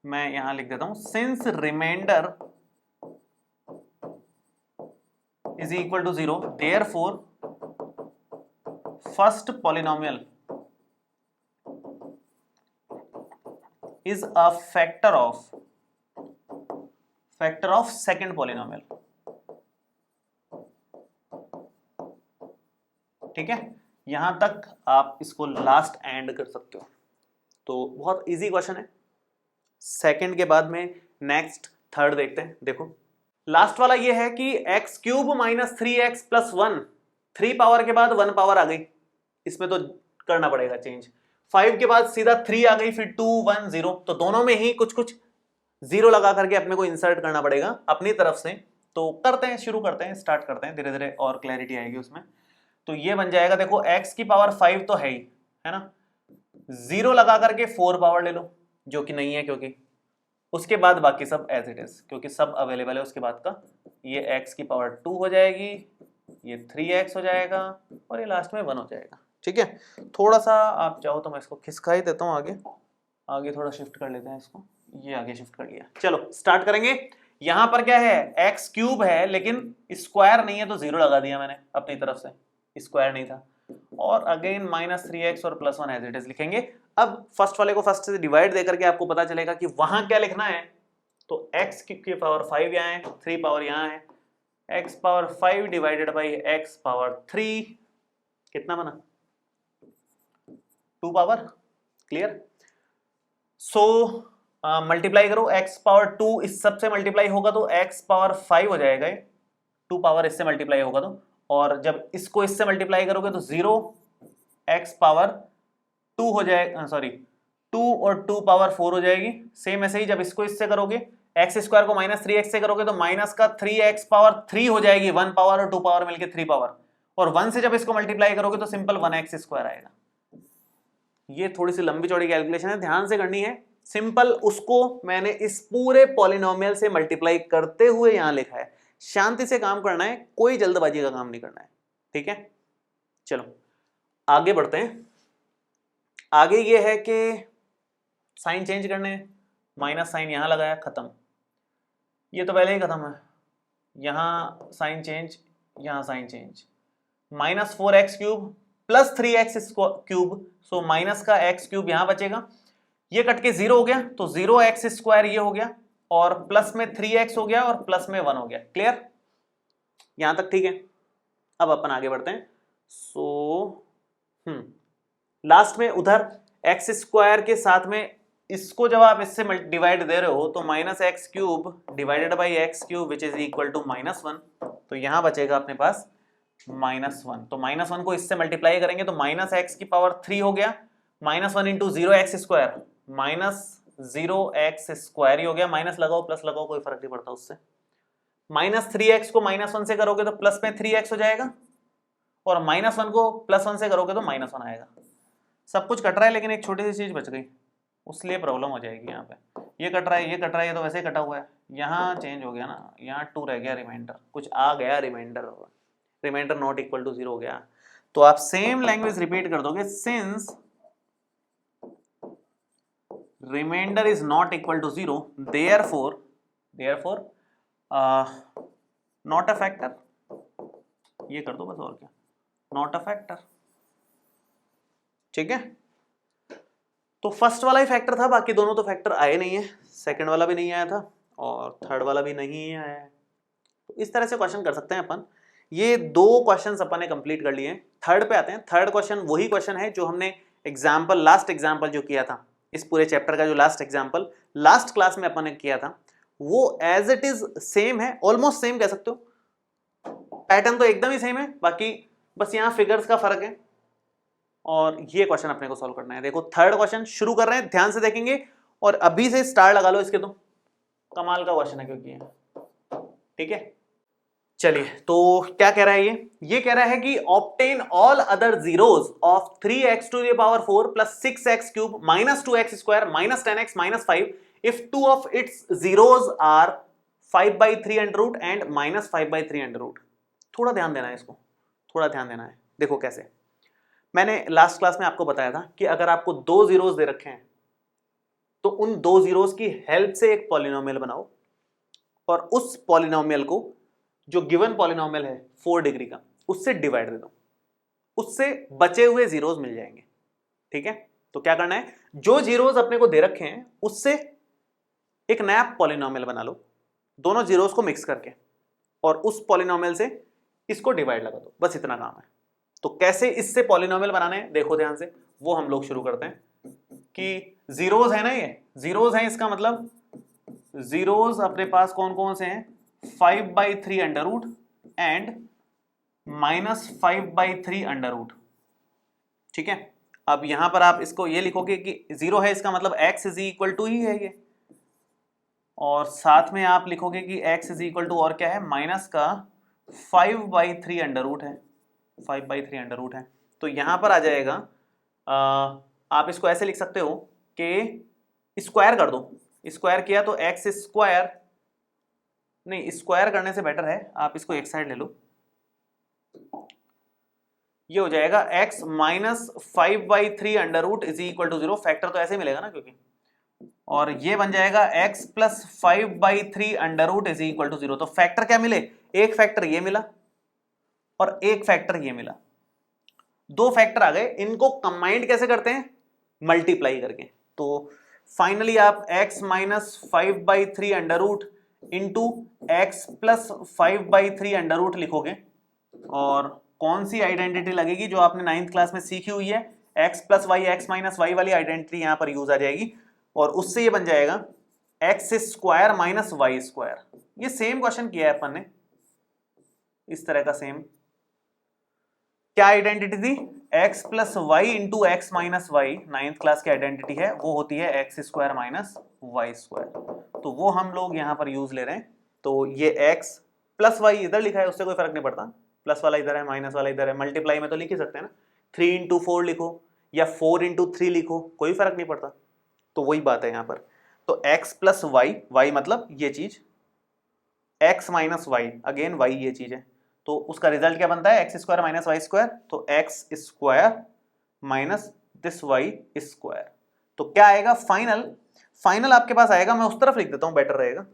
मैं यहां लिख देता हूं, since remainder is equal to 0, therefore first polynomial is a factor of second polynomial, ठीक है, यहां तक आप इसको लास्ट एंड कर सकते हो। तो बहुत इजी क्वेश्चन है। सेकंड के बाद में नेक्स्ट थर्ड देखते हैं। देखो लास्ट वाला ये है कि x³ - 3x + 1, 3 पावर के बाद 1 पावर आ गई, इसमें तो करना पड़ेगा चेंज। 5 के बाद सीधा 3 आ गई, फिर 2 1 0, तो दोनों में ही कुछ कुछ 0 लगा करके अपने को इंसर्ट करना पड़ेगा अपनी तरफ से। तो करते हैं, शुरू करते हैं, स्टार्ट करते हैं, धीरे धीरे और क्लैरिटी आएगी उसमें। तो ये बन जाएगा, देखो x⁵ तो है ही, है ना, 0 लगा करके 4 पावर ले लो, जो कि नहीं है क्योंकि, उसके बाद बाकी सब एज इट इज, क्योंकि सब अवेलेबल है उसके बाद का। ये x⁵ हो जाएगी, ये 3x हो जाएगा, और ये लास्ट में 1 हो जाएगा, ठीक है। थोड़ा सा आप चाहो तो मैं इसको खिसका ही देता हूँ, आगे थोड़ा शिफ्ट कर लेते हैं इसको, ये आगे शिफ्ट कर लिया। चलो स्टार्ट करेंगे। यहां पर क्या है, x³ है लेकिन स्क्वायर नहीं है, तो 0 लगा दिया मैंने अपनी तरफ से, स्क्वायर नहीं था, और अगेन -3x और +1 एज इट इज लिखेंगे। अब फर्स्ट वाले को फर्स्ट से डिवाइड देकर के आपको पता चलेगा कि वहां क्या लिखना है। तो x⁵ यहाँ है, 3 पावर यहाँ है, x⁵ डिवाइडेड बाई x⁵, कितना बना, 2 पावर, क्लियर। सो मल्टीप्लाई करो, x⁵ इस सब से मल्टीप्लाई होगा तो x⁵ हो जाएगा, 2 पावर इससे मल्टीप्लाई होगा तो, और जब इसको इससे मल्टीप्लाई करोगे तो 0 x⁵2 हो जाएगा, सॉरी 2 और 2 पावर 4 हो जाएगी। सेम ऐसे ही जब इसको इससे करोगे, x² को -3x से करोगे तो माइनस का 3x⁵ हो जाएगी, 1 पावर और 2 पावर मिलके 3 पावर, और 1 से जब इसको मल्टीप्लाई करोगे तो सिंपल 1x² आएगा। ये थोड़ी सी लंबी चौड़ी कैलकुलेशन है, ध्यान से करनी है। सिंपल उसको मैंने इस पूरे पॉलिनोमियल से मल्टीप्लाई करते हुए यहां लिखा है। शांति से काम करना है, कोई जल्दबाजी का काम नहीं करना है, ठीक है। चलो आगे बढ़ते हैं। आगे ये है कि साइन चेंज करने, माइनस साइन यहां लगाया, खत्म, ये तो पहले ही खत्म है। यहां साइन चेंज, यहां sign change, -4x³ + 3x³, so minus का x³ यहां बचेगा, ये कट के 0 हो गया तो 0x² ये हो गया, और प्लस में 3x हो गया, और प्लस में 1 हो गया, क्लियर, यहां तक ठीक है। अब अपन आगे बढ़ते हैं। सो लास्ट में उधर x² के साथ में इसको जब आप इससे डिवाइड दे रहे हो तो -x³ divided by x³ which is equal to -1, तो यहां बचेगा अपने पास -1। तो -1 को इससे मल्टीप्लाई करेंगे तो -x⁵ हो गया, -1 इंटू 0x² -0x² ही हो गया, माइनस लगाओ प्लस लगाओ कोई फर्क नहीं पड़ता उससे। -3x को -1 से करोगे तो प्लस में 3x हो जाएगा, और -1 को +1 से करोगे तो -1 आएगा। सब कुछ कट रहा है लेकिन एक छोटी सी चीज बच गई, उसलिए प्रॉब्लम हो जाएगी यहाँ पे। ये कट रहा है, ये कट रहा है, ये तो वैसे ही कटा हुआ है, यहाँ चेंज हो गया ना, यहाँ 2 रह गया, रिमाइंडर कुछ आ गया, रिमाइंडर नॉट इक्वल टू 0 हो गया। तो आप सेम लैंग्वेज रिपीट कर दोगे, since remainder is not equal to 0, therefore not a factor, ये कर दो बस, और क्या, नॉट अ फैक्टर। ठीक है, तो फर्स्ट वाला ही फैक्टर था, बाकी दोनों तो फैक्टर आए नहीं है, सेकंड वाला भी नहीं आया था और थर्ड वाला भी नहीं आया है। तो इस तरह से क्वेश्चन कर सकते हैं अपन। ये दो क्वेश्चंस अपन ने कंप्लीट कर लिए हैं। थर्ड पे आते हैं। थर्ड क्वेश्चन वही क्वेश्चन है जो हमने एग्जाम्पल, लास्ट एग्जाम्पल जो किया था, इस पूरे चैप्टर का जो लास्ट एग्जाम्पल लास्ट क्लास में अपन ने किया था, वो एज इट इज सेम है, ऑलमोस्ट सेम कह सकते हो, पैटर्न तो एकदम ही सेम है, बाकी बस यहाँ फिगर्स का फर्क है। और ये क्वेश्चन अपने को सॉल्व करना है। देखो थर्ड क्वेश्चन शुरू कर रहे हैं, ध्यान से देखेंगे और अभी से स्टार लगा लो इसके, तो कमाल का क्वेश्चन है क्योंकि ठीक है। चलिए, तो क्या कह रहा है ये कह रहा है कि obtain all other zeros of 3x to the power 4 plus 6x cube minus 2x square minus 10x minus 5 if two of its zeros are 5/3 under root and minus 5/3 under root. थोड़ा ध्यान देना है इसको, थोड़ा ध्यान देना है। देखो कैसे, मैंने लास्ट क्लास में आपको बताया था कि अगर आपको दो जीरोस दे रखे हैं तो उन दो जीरोस की हेल्प से एक पॉलिनोमियल बनाओ और उस पॉलिनोमियल को, जो गिवन पॉलिनोमियल है 4 डिग्री का, उससे डिवाइड दे दो, उससे बचे हुए जीरोस मिल जाएंगे। ठीक है, तो क्या करना है, जो जीरोस अपने को दे रखे हैं उससे एक नया पॉलिनोमियल बना लो, दोनों जीरोस को मिक्स करके, और उस पॉलिनोमियल से इसको डिवाइड लगा दो, बस इतना काम है। तो कैसे इससे पॉलिनोमियल बनाने हैं देखो ध्यान से, वो हम लोग शुरू करते हैं कि जीरोस है ना, ये जीरोस है, इसका मतलब जीरोस अपने पास कौन कौन से हैं, 5/3 under root and minus 5/3 under root. ठीक है, अब यहां पर आप इसको ये लिखोगे कि जीरो है, इसका मतलब x इज इक्वल टू ही है ये, और साथ में आप लिखोगे कि x इज इक्वल टू और क्या है, माइनस का 5/3 अंडर रूट है, 5/3 अंडर रूट है। तो यहां पर आ जाएगा, आप इसको ऐसे लिख सकते हो कि स्क्वायर कर दो, स्क्वायर किया तो एक्स स्क्वायर, नहीं स्क्वायर करने से बेटर है आप इसको एक साइड ले लो, ये हो जाएगा x minus 5/3 under root is equal to 0, factor तो ऐसे मिलेगा ना क्योंकि, और ये बन जाएगा x plus 5/3 under root is equal to 0। तो फैक्टर क्या मिले, एक फैक्टर ये मिला और एक फैक्टर ये मिला, दो फैक्टर आ गए। इनको कंबाइंड कैसे करते हैं, मल्टीप्लाई करके। तो फाइनली आप x minus 5/3 under root into x plus 5/3 under root लिखोगे, और कौन सी आइडेंटिटी लगेगी जो आपने 9th क्लास में सीखी हुई है, x plus y x minus y वाली आइडेंटिटी यहां पर यूज आ जाएगी, और उससे ये बन जाएगा x square minus Y square. ये सेम क्वेश्चन किया है अपन ने, इस तरह का सेम, क्या आइडेंटिटी थी, x plus y into x minus y, 9th class की आइडेंटिटी है, वो होती है x square minus Y square, तो वो हम लोग यहां पर यूज ले रहे हैं। तो ये x प्लस वाई इधर लिखा है, उससे कोई फर्क नहीं पड़ता, प्लस वाला इधर है माइनस वाला इधर है, मल्टीप्लाई में तो लिख ही सकते हैं ना, 3 इंटू 4 लिखो या 4 इंटू 3 लिखो, कोई फर्क नहीं पड़ता। तो वही बात है यहाँ पर, तो x प्लस वाई, वाई मतलब ये चीज, x minus Y, again Y ये चीज है, तो उसका रिजल्ट क्या बनता है, x square minus Y square, तो x square minus this Y square. तो क्या आएगा फाइनल, फाइनल आपके पास आएगा, मैं उस तरफ लिख देता हूं बेटर रहेगा,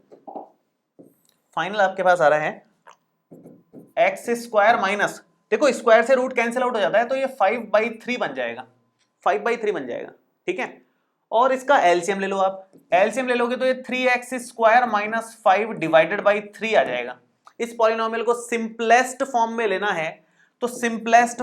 फाइनल आपके पास आ रहा है एक्स स्क्वायर माइनस, देखो स्क्वायर से रूट कैंसिल आउट हो जाता है, तो ये 5/3 बन जाएगा, 5/3 बन जाएगा। ठीक है, और इसका एलसीएम ले लो आप, एलसीएम ले लोगे तो ये 3x square minus 5 divided by 3 आ जाएगा। इस पॉलिनोमियल को सिंपलेस्ट फॉर्म में लेना है, तो सिंपलेस्ट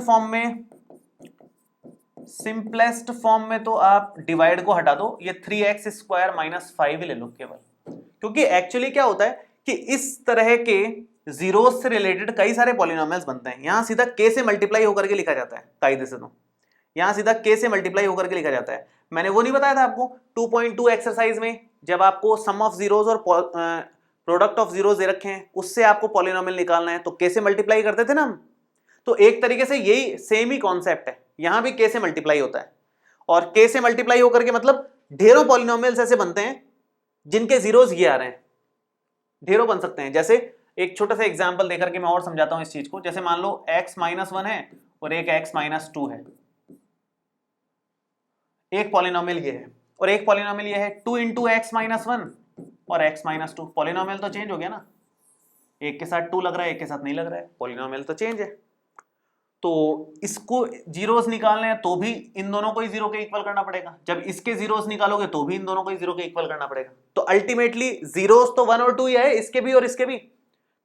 फॉर्म में तो आप डिवाइड को हटा दो, ये 3x स्क्वायर माइनस 5 ले लो केवल, क्योंकि एक्चुअली क्या होता है कि इस तरह के जीरोस से रिलेटेड कई सारे पॉलिनोमियल्स बनते हैं, यहां सीधा k से मल्टीप्लाई होकर के लिखा जाता है कायदे से, तो यहां सीधा k से मल्टीप्लाई होकर के लिखा जाता है। मैंने वो नहीं बताया था आपको 2.2 एक्सरसाइज में, जब आपको सम ऑफ जीरोस और प्रोडक्ट ऑफ जीरोस दे रखे हैं, उससे आपको पॉलिनोमियल निकालना है, तो k से मल्टीप्लाई करते थे ना हम। तो एक तरीके से यही सेम ही कॉन्सेप्ट है, यहां भी k से मल्टीप्लाई होता है, और k से मल्टीप्लाई होकर के मतलब ढेरों पॉलिनोमियल्स ऐसे बनते हैं जिनके जीरोस ये आ रहे हैं, ढेरों बन सकते हैं। जैसे एक छोटा सा एग्जांपल देकर के मैं और समझाता हूं इस चीज को, जैसे मान लो x माइनस 1 है और एक x माइनस 2 है, एक पॉलिनोमियल ये है, और एक पॉलिनोमियल ये है 2 इंटू एक्स माइनस 1 और x माइनस 2। पॉलिनोमियल तो चेंज हो गया ना, एक के साथ 2 लग रहा है, एक के साथ नहीं लग रहा है, पॉलिनोमियल तो चेंज है। तो इसको जीरोस निकालने हैं तो भी इन दोनों को ही जीरो के इक्वल करना पड़ेगा, जब इसके जीरोस निकालोगे तो भी इन दोनों को ही जीरो के इक्वल करना पड़ेगा। तो अल्टीमेटली जीरोस तो 1 और 2 ही है, इसके भी और इसके भी।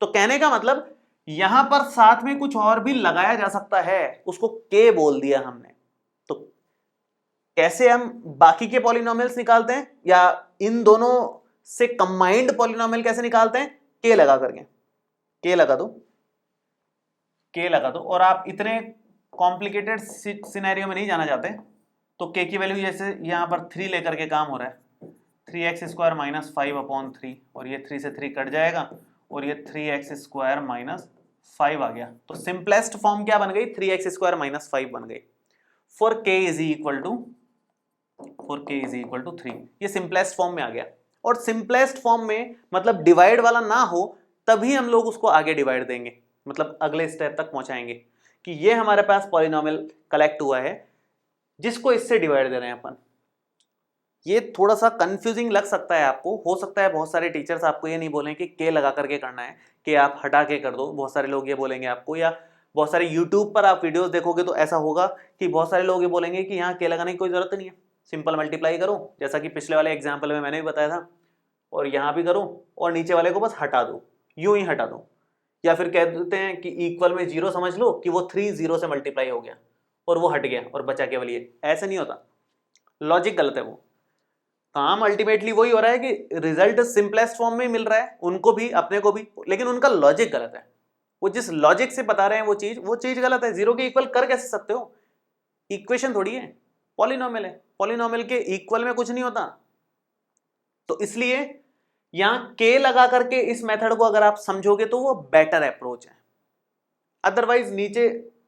तो कहने का मतलब यहां पर साथ में कुछ और भी लगाया जा सकता है, उसको के बोल दिया हमने। तो कैसे हम बाकी के पॉलिनोमियल्स निकालते हैं या इन दोनों से कंबाइंड पॉलिनोमियल कैसे निकालते हैं, के लगा करके। के लगा दो, के लगा दो। और आप इतने कॉम्प्लिकेटेड सिनेरियो में नहीं जाना चाहते तो के की वैल्यू जैसे यहां पर 3 लेकर के काम हो रहा है, 3x स्क्वायर माइनस 5/3 और ये 3 से 3 कट जाएगा और ये 3x स्क्वायर माइनस 5 आ गया। तो सिंपलेस्ट फॉर्म क्या बन गई, 3x स्क्वायर माइनस 5 बन गई for k is equal to 3। ये सिंपलेस्ट फॉर्म में आ गया। और सिंपलेस्ट फॉर्म में मतलब डिवाइड वाला ना हो तभी हम लोग उसको आगे डिवाइड देंगे, मतलब अगले स्टेप तक पहुंचाएंगे कि ये हमारे पास पॉलिनोमियल कलेक्ट हुआ है जिसको इससे डिवाइड दे रहे हैं अपन। ये थोड़ा सा कंफ्यूजिंग लग सकता है आपको, हो सकता है बहुत सारे टीचर्स आपको ये नहीं बोलें कि के लगा करके करना है, कि आप हटा के कर दो, बहुत सारे लोग ये बोलेंगे आपको। या बहुत सारे यूट्यूब पर आप वीडियोस देखोगे तो ऐसा होगा कि बहुत सारे लोग ये बोलेंगे कि यहाँ के लगाने की कोई जरूरत नहीं है, सिंपल मल्टीप्लाई करो, जैसा कि पिछले वाले एग्जाम्पल में मैंने भी बताया था, और यहाँ भी करो और नीचे वाले को बस हटा दो, यूं ही हटा दो। या फिर कह देते हैं कि इक्वल में जीरो समझ लो कि वो 3 0 से मल्टीप्लाई हो गया और वो हट गया और बचा केवल ये। ऐसे नहीं होता, लॉजिक गलत है। वो काम अल्टीमेटली वही हो रहा है कि रिजल्ट सिंपलेस्ट फॉर्म में मिल रहा है उनको भी अपने को भी, लेकिन उनका लॉजिक गलत है। वो जिस लॉजिक से बता रहे हैं वो चीज गलत है। जीरो के इक्वल कर कैसे सकते हो, इक्वेशन थोड़ी है, पॉलिनोमियल है, पॉलिनोमियल के इक्वल में कुछ नहीं होता। तो इसलिए यहां के लगा करके इस मेथड को अगर आप समझोगे तो वो बेटर अप्रोच है। अदरवाइज नीचे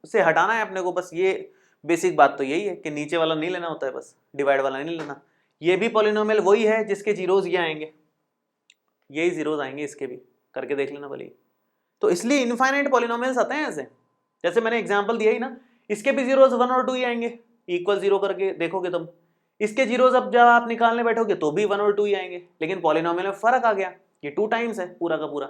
से हटाना है अपने को, बस ये बेसिक बात तो यही है कि नीचे वाला नहीं लेना होता है, बस डिवाइड वाला नहीं लेना। ये भी पॉलिनोमियल वही है जिसके जीरोज ये आएंगे, यही जीरोज आएंगे इसके भी, करके देख लेना भले। तो इसलिए इनफाइनाइट पॉलिनोमियल्स आते हैं ऐसे, जैसे मैंने एग्जांपल दिया ही ना, इसके भी जीरोज 1 और 2 ही आएंगे, इक्वल 0 करके देखोगे तुम। इसके जीरोज अब जब आप निकालने बैठोगे तो भी 1 और 2 ही आएंगे, लेकिन पॉलिनोमियल में फर्क आ गया, ये 2 टाइम्स है पूरा का पूरा।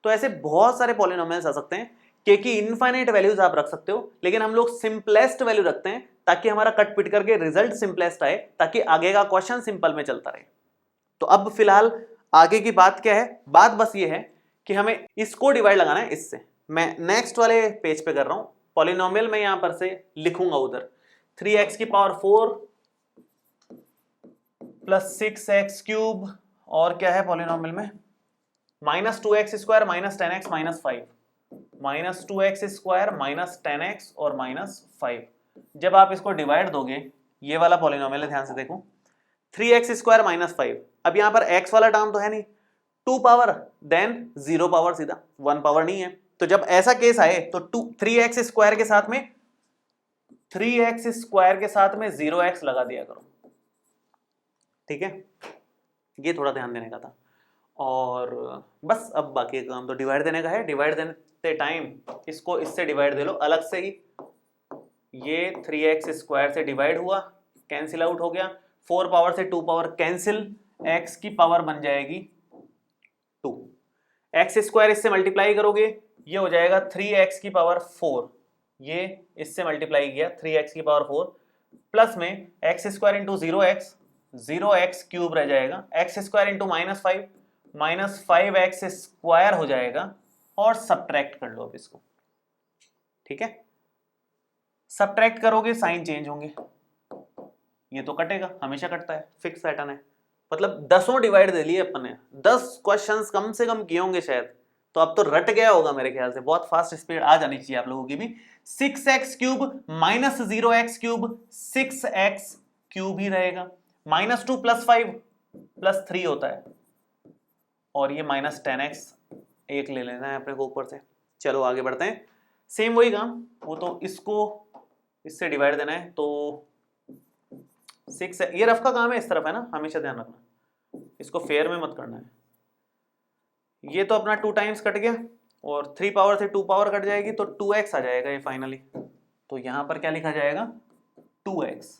तो ऐसे बहुत सारे पॉलिनोमियल्स आ सकते हैं। के की इनफाइनाइट वैल्यूज आप रख सकते हो, लेकिन हम लोग सिंपलेस्ट वैल्यू रखते हैं ताकि हमारा कट पिट करके रिजल्ट सिंपलेस्ट आए, ताकि आगे का क्वेश्चन सिंपल में चलता रहे। तो अब फिलहाल आगे की बात क्या है, बात बस ये है कि हमें इसको डिवाइड लगाना है इससे। मैं नेक्स्ट वाले पेज पे कर रहा हूं, पॉलिनोमियल में यहां पर से लिखूंगा उधर 3x की पावर 4 प्लस 6x क्यूब, और क्या है पॉलिनोमियल में, minus 2x square minus 10x minus 5, minus 2x square minus 10x और माइनस 5। जब आप इसको डिवाइड दोगे, ये वाला पॉलिनोमियल है, ध्यान से देखो, 3x स्क्वायर माइनस 5। अब यहां पर x वाला टर्म तो है नहीं, 2 पावर देन 0 पावर, सीधा 1 पावर नहीं है। तो जब ऐसा केस आए तो 3x स्क्वायर के साथ में 0x लगा दिया करो, ठीक है। ये थोड़ा ध्यान देने का था। और बस अब बाकी का काम तो डिवाइड देने का है। डिवाइड देते टाइम इसको इससे डिवाइड दे लो अलग से ही, ये 3x स्क्वायर से डिवाइड हुआ, कैंसिल आउट हो गया, 4 पावर से 2 पावर कैंसिल, x की पावर बन जाएगी 2, x स्क्वायर इससे मल्टीप्लाई करोगे ये हो जाएगा 3x की पावर 4, ये इससे मल्टीप्लाई किया 3x की पावर 4, प्लस में x square into 0x cube रह जाएगा, x square into -5 -5x square हो जाएगा, और सब्ट्रैक्ट कर लो अब इसको, ठीक है। सब्ट्रैक्ट करोगे साइन चेंज होंगे, ये तो कटेगा, हमेशा कटता है, फिक्स पैटर्न है। मतलब 10 डिवाइड दे लिए अपन ने, 10 क्वेश्चंस कम से कम किए होंगे शायद, तो अब तो रट गया होगा मेरे ख्याल से, बहुत फास्ट स्पीड आ जानी चाहिए आप लोगों की भी। 6x cube minus 0x cube 6x cube ही रहेगा, -2 + 5 + 3 होता है, और ये -10x एक ले लेना है अपने को ऊपर से। चलो आगे बढ़ते हैं, सेम वही काम, वो तो इसको इससे डिवाइड देना है, तो 6 है, ये रफ का काम है, इस तरफ है ना, हमेशा ध्यान रखना, इसको फेयर में मत करना है। ये तो अपना 2 टाइम्स कट गया, और 3 पावर से 2 पावर कट जाएगी तो 2x आ जाएगा ये फाइनली। तो यहां पर क्या लिखा जाएगा 2x।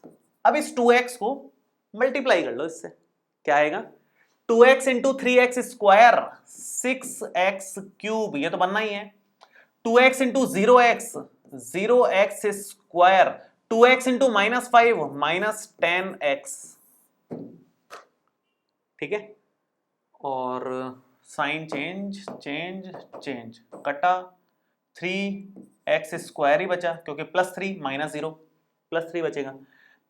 अब इस 2x को मल्टीप्लाई कर लो इससे, क्या आएगा 2x into 3x square 6x cube, ये तो बनना ही है। 2x into 0x square, 2x into -5 -10x, ठीक है। और साइन चेंज कटा 3x स्क्वायर ही बचा क्योंकि +3 -0 +3 बचेगा,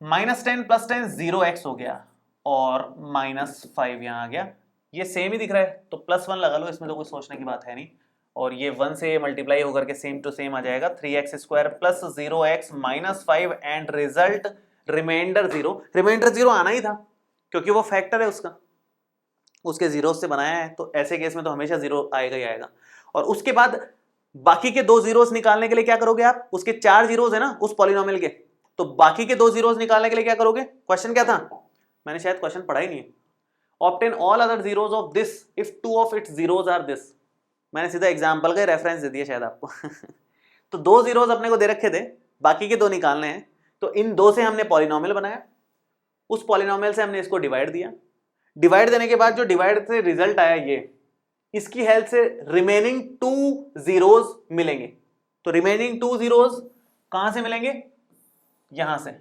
-10 + 10 0x हो गया और -5 यहाँ आ गया। ये सेम ही दिख रहा है तो +1 लगा लो, इसमें तो कोई सोचने की बात है नहीं। और ये 1 से मल्टीप्लाई होकर के सेम टू सेम आ जाएगा, 3x square + 0x -5 and result remainder 0। Remainder 0 आना ही था क्योंकि वो फैक्टर है उसका, उसके जीरो से बनाया है, तो ऐसे केस में तो हमेशा 0 आएगा ही आएगा। और उसके बाद बाकी के 2 जीरोस निकालने के लिए क्या करोगे आप, उसके 4 जीरोस है ना उस पॉलिनोमियल के, तो बाकी के 2 जीरोस निकालने के लिए क्या करोगे। क्वेश्चन क्या था, मैंने शायद क्वेश्चन पढ़ा ही नहीं है। Obtain all other zeros of this if 2 of its zeros are this. मैंने सीधा एग्जांपल का रेफरेंस दे दिया शायद आपको तो 2 जीरोस अपने को दे रखे थे, बाकी के 2 निकालने हैं, तो इन 2 से हमने पॉलिनोमियल बनाया, उस पॉलिनोमियल से हमने इसको डिवाइड दिया, डिवाइड देने के बाद जो डिवाइड से रिजल्ट आया ये, इसकी हेल्प से रिमेनिंग 2 जीरोस मिलेंगे। तो रिमेनिंग 2 जीरोस कहां से मिलेंगे, यहां से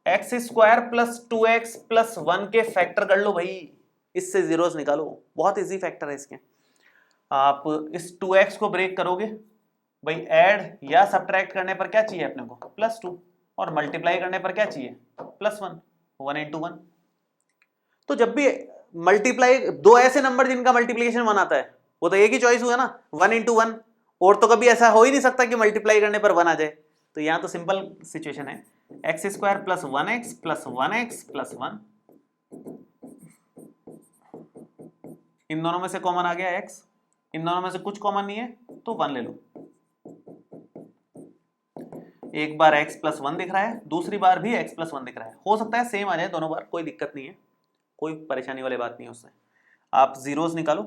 x स्क्वायर + 2x + 1 के फैक्टर कर लो भाई, इससे जीरोस निकालो, बहुत इजी फैक्टर है इसके। आप इस 2x को ब्रेक करोगे भाई, ऐड या सब्ट्रैक्ट करने पर क्या चाहिए अपने को +2, और मल्टीप्लाई करने पर क्या चाहिए +1, 1 × 1। तो जब भी मल्टीप्लाई, 2 ऐसे नंबर जिनका मल्टीप्लिकेशन 1 आता है, वो तो एक ही चॉइस हुआ ना 1 × 1, और तो कभी ऐसा हो ही नहीं सकता कि मल्टीप्लाई करने पर 1 आ जाए। तो यहां तो सिंपल सिचुएशन है, x स्क्वायर + 1x + 1x + 1, इन दोनों में से कॉमन आ गया x, इन दोनों में से कुछ कॉमन नहीं है तो 1 ले लो। एक बार x + 1 दिख रहा है, दूसरी बार भी x + 1 दिख रहा है, हो सकता है सेम आ जाए दोनों बार, कोई दिक्कत नहीं है, कोई परेशानी वाली बात नहीं है उससे। आप जीरोस निकालो,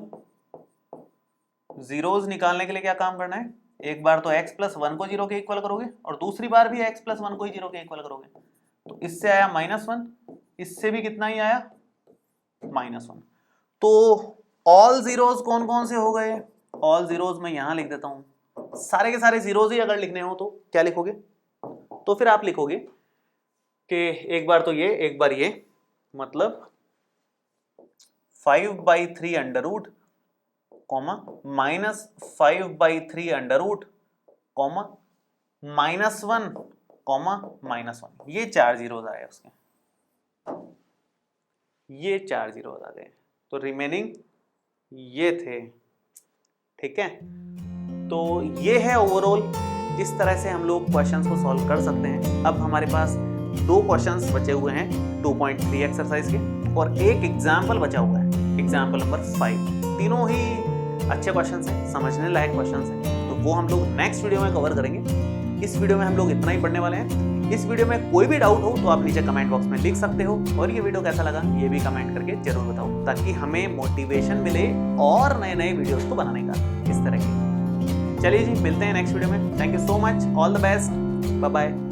जीरोस निकालने के लिए क्या काम करना है, एक बार तो x + 1 को 0 के इक्वल करोगे और दूसरी बार भी x + 1 को ही 0 के इक्वल करोगे, तो इससे आया -1, इससे भी कितना ही आया -1। तो ऑल जीरोस कौन कौन से हो गए, ऑल जीरोस मैं यहां लिख देता हूं, सारे के सारे जीरोस ही अगर लिखने हो तो क्या लिखोगे, तो फिर आप लिखोगे कि एक बार तो ये, एक बार ये, मतलब 5/3 under root comma -5/3 under root comma -1 comma -1, ये 4 जीरोस आए उसके, ये 4 जीरोस आ गए, तो रिमेनिंग ये थे, ठीक है। तो ये है ओवरऑल, इस तरह से हम लोग क्वेश्चंस को सॉल्व कर सकते हैं। अब हमारे पास 2 क्वेश्चंस बचे हुए हैं 2.3 एक्सरसाइज के, और एक एग्जाम्पल बचा हुआ है, एग्जाम्पल नंबर 5। तीनों ही अच्छे क्वेश्चंस हैं, समझने लायक क्वेश्चंस हैं, तो वो हम लोग नेक्स्ट वीडियो में कवर करेंगे। इस वीडियो में हम लोग इतना ही पढ़ने वाले हैं। इस वीडियो में कोई भी डाउट हो तो आप नीचे कमेंट बॉक्स में लिख सकते हो, और ये वीडियो कैसा लगा ये भी कमेंट करके जरूर बताओ, ताकि हमें मोटिवेशन मिले और नए नए वीडियोस को बनाने का इस तरह के। चलिए जी, मिलते हैं नेक्स्ट वीडियो में। Thank you so much, all the best, bye bye.